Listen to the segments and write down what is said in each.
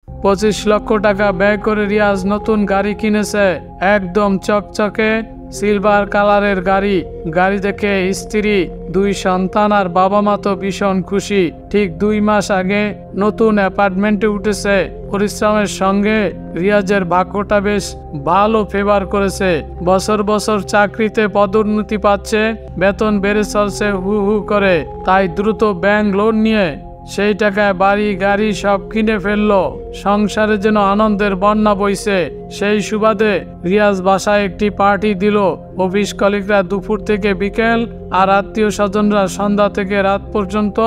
25 লক্ষ টাকা ব্যয় করে রিয়াজ নতুন গাড়ি কিনেছে। একদম চকচকে সিলভার কালারের গাড়ি। গাড়ি দেখে স্ত্রী, 2 সন্তান আর বাবা মা তো ভীষণ খুশি। ঠিক 2 মাস আগে নতুন অ্যাপার্টমেন্টে উঠেছে। পরিশ্রমের সঙ্গে রিয়াজের ভাগ্যটা বেশ ভালো ফেভার করেছে। বছর বছর চাকরিতে পদোন্নতি পাচ্ছে, বেতন বেড়ে চলছে হু হু করে। তাই দ্রুত ব্যাংক লোন নিয়ে সেই টাকায় বাড়ি গাড়ি সব কিনে ফেললো। সংসারে যেন আনন্দের বন্যা বইছে। সেই সুবাদে রিয়াজ বাসায় একটি পার্টি দিল। অফিস কলিগরা দুপুর থেকে বিকেল আর আত্মীয় স্বজনরা সন্ধ্যা থেকে রাত পর্যন্ত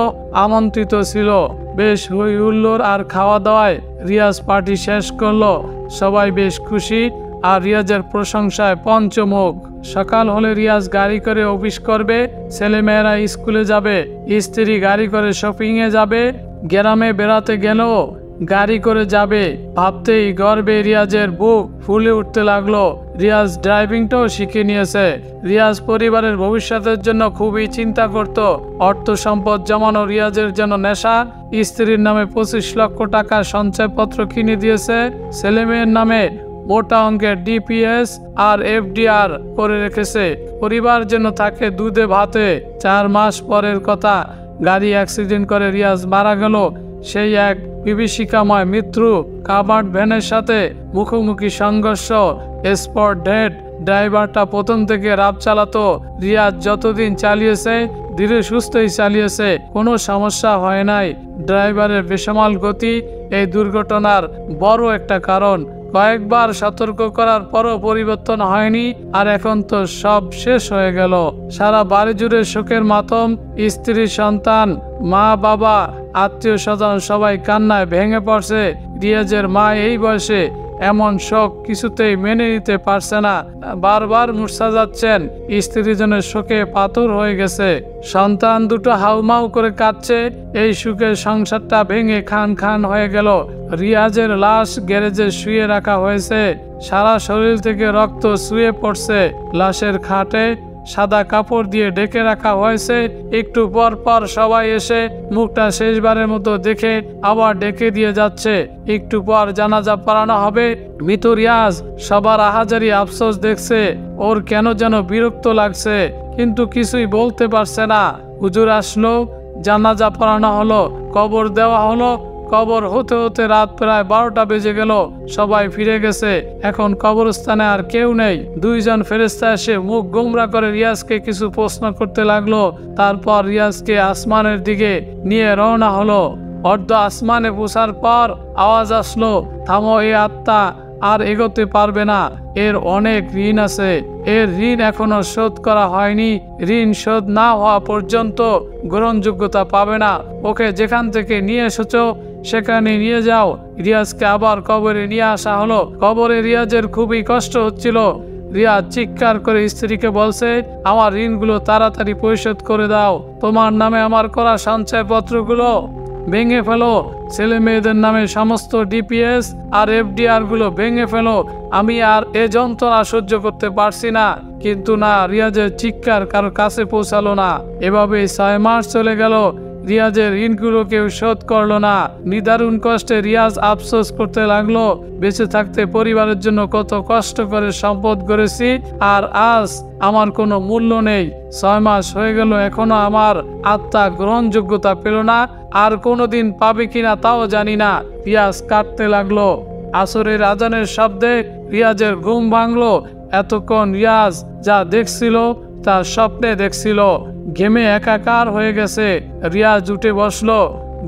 আমন্ত্রিত ছিল। বেশ হই হুল্লোড় আর খাওয়া দাওয়ায় রিয়াজ পার্টি শেষ করলো। সবাই বেশ খুশি আর রিয়াজের প্রশংসায় পঞ্চমুখ। সকাল হলে রিয়াজ গাড়ি করে অফিস করবে, ছেলেমেয়েরা স্কুলে যাবে, স্ত্রী গাড়ি করে শপিংয়ে যাবে, গ্রামে বেড়াতে গেলেও গাড়ি করে যাবে। ভাবতেই গর্বে রিয়াজের বুক ফুলে উঠতে লাগলো। রিয়াজ ড্রাইভিংটাও শিখে নিয়েছে। রিয়াজ পরিবারের ভবিষ্যতের জন্য খুবই চিন্তা করত। অর্থ সম্পদ জমানো রিয়াজের যেন নেশা। স্ত্রীর নামে 25 লক্ষ টাকার সঞ্চয়পত্র কিনে দিয়েছে। ছেলেমেয়ের নামে মোটা অঙ্কের ডিপিএস আর এফডিআর করে রেখেছে। পরিবার যেন থাকে দুধে ভাতে। 4 মাস পরের কথা, গাড়ি অ্যাক্সিডেন্ট করে রিয়াজ মারা গেল। সেই এক বিভীষিকাময় মৃত্যু। কাভার্ড ভ্যানের সাথে মুখোমুখি সংঘর্ষ। Spot dead. ড্রাইভারটা প্রথম থেকে রাব চালাতো। রিয়াজ যতদিন চালিয়েছে ধীরে সুস্থই চালিয়েছে, কোনো সমস্যা হয় নাই। ড্রাইভারের বেসামাল গতি এই দুর্ঘটনার বড় একটা কারণ। কয়েকবার সতর্ক করার পরও পরিবর্তন হয়নি, আর এখন তো সব শেষ হয়ে গেল। সারা বাড়ি জুড়ে শোকের মাতম। স্ত্রী, সন্তান, মা বাবা, আত্মীয় স্বজন সবাই কান্নায় ভেঙে পড়ছে। রিয়াজের মা এই বয়সে এমন শোক কিছুতেই মেনে নিতে পারছে না। বারবার মূর্ছা যাচ্ছেন। স্ত্রী যেন শোকে পাথর হয়ে গেছে। সন্তান দুটো হাউমাউ করে কাঁদছে। এই সুখের সংসারটা ভেঙে খান খান হয়ে গেল। রিয়াজের লাশ গ্যারেজে শুয়ে রাখা হয়েছে। সারা শরীর থেকে রক্ত শুয়ে পড়ছে। লাশের খাটে সাদা কাপড় দিয়ে ঢেকে রাখা হয়েছে। একটু পর পর সবাই এসে মুখটা শেষবারের মতো দেখে আবার ডেকে দিয়ে যাচ্ছে। একটু পর জানাজা পড়ানো হবে। মৃত রিয়াজ সবার আহাজারি আফসোস দেখছে। ওর কেন যেন বিরক্ত লাগছে, কিন্তু কিছুই বলতে পারছে না। হুজুর আসলো, জানাজা পড়ানো হলো, কবর দেওয়া হলো। কবর হতে হতে রাত প্রায় 12টা বেজে গেল। সবাই ফিরে গেছে। এখন কবরস্থানে আর কেউ নেই। 2 জন ফেরেশতা এসে মুখ গোমরা করে রিয়াজকে কিছু প্রশ্ন করতে লাগলো। তারপর রিয়াজকে আসমানের দিকে নিয়ে রওনা হলো। অর্ধ আসমানে পৌঁছার পর আওয়াজ আসলো, থামো, এই আত্মা আর এগোতে পারবে না। এর অনেক ঋণ আছে। এর ঋণ এখনো শোধ করা হয়নি। ঋণ শোধ না হওয়া পর্যন্ত গ্রহণযোগ্যতা পাবে না। ওকে যেখান থেকে নিয়ে এসেছো সেখানে নিয়ে যাও। রিয়াজকে আবার কবরে নিয়ে আসা হলো। কবরে রিয়াজের খুবই কষ্ট হচ্ছিল। রিয়াজ চিৎকার করে স্ত্রীকে বলছে, আমার ঋণগুলো তাড়াতাড়ি পরিশোধ করে দাও। তোমার নামে আমার করা সঞ্চয়পত্রগুলো ভেঙে ফেলো। ছেলে মেয়েদের নামে সমস্ত ডিপিএস আর এফডিআর গুলো ভেঙে ফেলো। আমি আর এ যন্ত্রণা সহ্য করতে পারছি না। কিন্তু না, রিয়াজের চিৎকার কারো কাছে পৌঁছালো না। এভাবে 6 মাস চলে গেল। রিয়াজের ঋণগুলো কেউ শোধ করলো না। নিদারুণ কষ্টে রিয়াজ আফসোস করতে লাগলো, বেঁচে থাকতে পরিবারের জন্য কত কষ্ট করে সম্পদ গড়েছি, আর আজ আমার কোনো মূল্য নেই। 6 মাস হয়ে গেল, এখনো আমার আত্মা গ্রহণযোগ্যতা পেল না। আর কোনোদিন পাবে কিনা তাও জানি না। রিয়াজ কাঁদতে লাগলো। আসরের আজানের শব্দে রিয়াজের ঘুম ভাঙলো। এতক্ষণ রিয়াজ যা দেখছিল তা স্বপ্নে দেখছিল। ঘেমে একাকার হয়ে গেছে। রিয়াজ উঠে বসলো।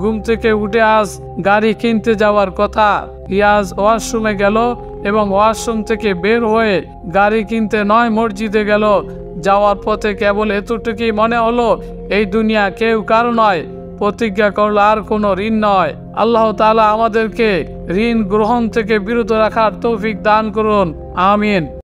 ঘুম থেকে উঠে আজ গাড়ি কিনতে যাওয়ার কথা। রিয়াজ ওয়াশরুমে গেল এবং ওয়াশরুম থেকে বের হয়ে গাড়ি কিনতে নয় মসজিদে গেল। যাওয়ার পথে কেবল এতটুকুই মনে হলো, এই দুনিয়া কেউ কারো নয়। প্রতিজ্ঞা করলো আর কোনো ঋণ নয়। আল্লাহ তাআলা আমাদেরকে ঋণ গ্রহণ থেকে বিরত রাখার তৌফিক দান করুন। আমিন।